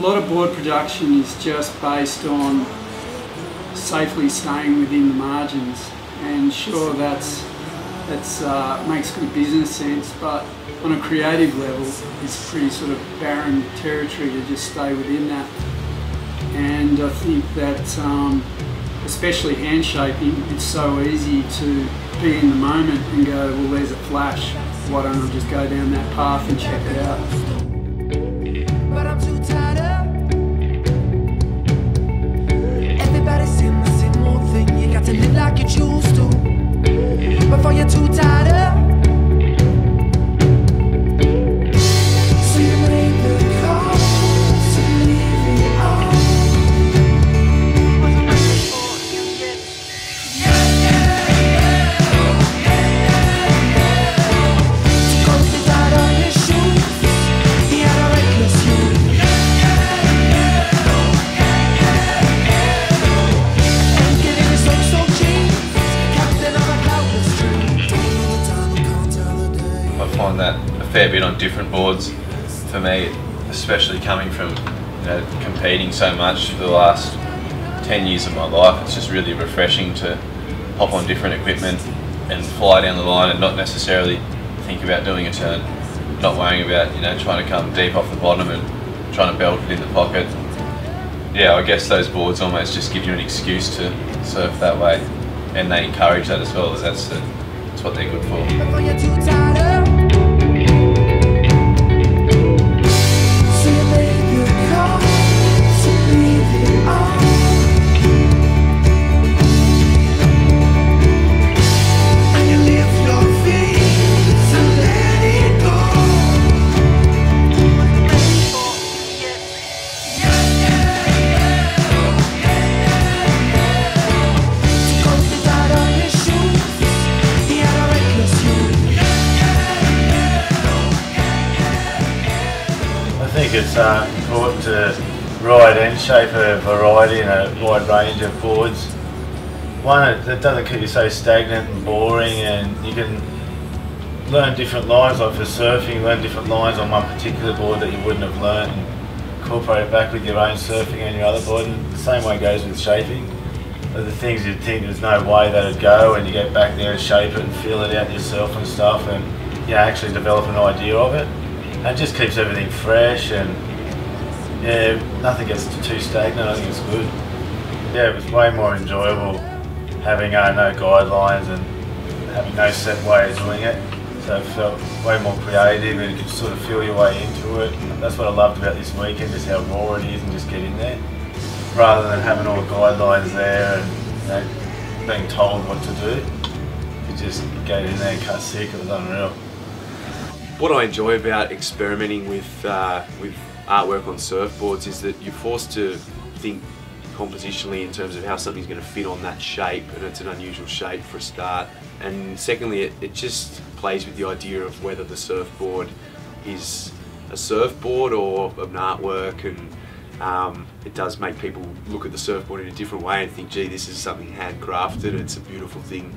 lot of board production is just based on safely staying within the margins, and sure, that's makes good business sense, but on a creative level it's pretty sort of barren territory to just stay within that. And I think that especially hand shaping, it's so easy to be in the moment and go, well, there's a flash, why don't I just go down that path and check it out. But I'm too tired of everybody saying the same old thing. You got to live like you choose to, before you're too tired of. So you made the call to leave me on. To go through that on your shoes, he had a reckless youth. And getting his so jeans, captain of a cloudless dream. Can't tell the day. I find that a fair bit on different boards for me, especially coming from competing so much for the last 10 years of my life. It's just really refreshing to hop on different equipment and fly down the line and not necessarily think about doing a turn, not worrying about trying to come deep off the bottom and trying to belt it in the pocket. Yeah, I guess those boards almost just give you an excuse to surf that way, and they encourage that as well. That's what they're good for. Before you're too tired of. So you made the call to leave it on. And you lift your feet to let it go. To go through that on your shoes, he had a reckless youth. I think it's important to ride and shape a variety and a wide range of boards. One that doesn't keep you so stagnant and boring, and you can learn different lines. Like for surfing, learn different lines on one particular board that you wouldn't have learned, and incorporate it back with your own surfing on your other board. And the same way goes with shaping. The things you'd think there's no way that'd go, and you get back there and shape it and feel it out yourself and stuff, and actually develop an idea of it. And it just keeps everything fresh, and nothing gets too stagnant. I think it's good. Yeah, it was way more enjoyable having no guidelines and having no set way of doing it. So it felt way more creative, and you could sort of feel your way into it. And that's what I loved about this weekend, just how raw it is and just get in there. Rather than having all the guidelines there and being told what to do, you just get in there and cut sick. It was unreal. What I enjoy about experimenting with artwork on surfboards is that you're forced to think compositionally in terms of how something's going to fit on that shape, and it's an unusual shape for a start. And secondly, it just plays with the idea of whether the surfboard is a surfboard or an artwork, and it does make people look at the surfboard in a different way and think, gee, this is something handcrafted, it's a beautiful thing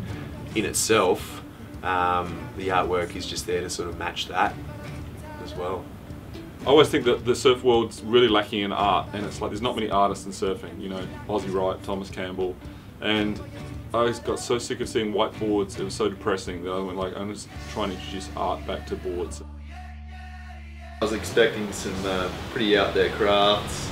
in itself. The artwork is just there to sort of match that as well. I always think that the surf world's really lacking in art, and it's like there's not many artists in surfing, Ozzie Wright, Thomas Campbell, and I got so sick of seeing whiteboards. It was so depressing that I went like, I'm just trying to introduce art back to boards. I was expecting some pretty out there crafts.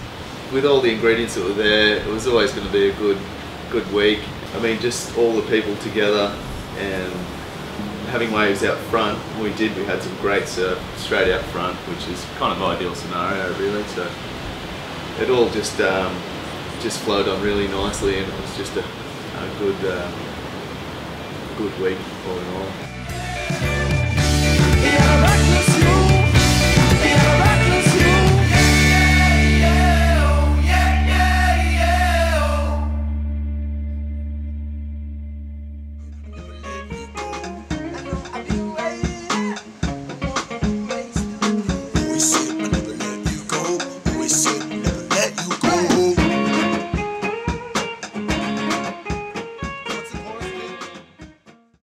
With all the ingredients that were there, it was always going to be a good week. I mean, just all the people together and having waves out front. We had some great surf straight out front, which is kind of ideal scenario really. So it all just flowed on really nicely, and it was just a good week all in all.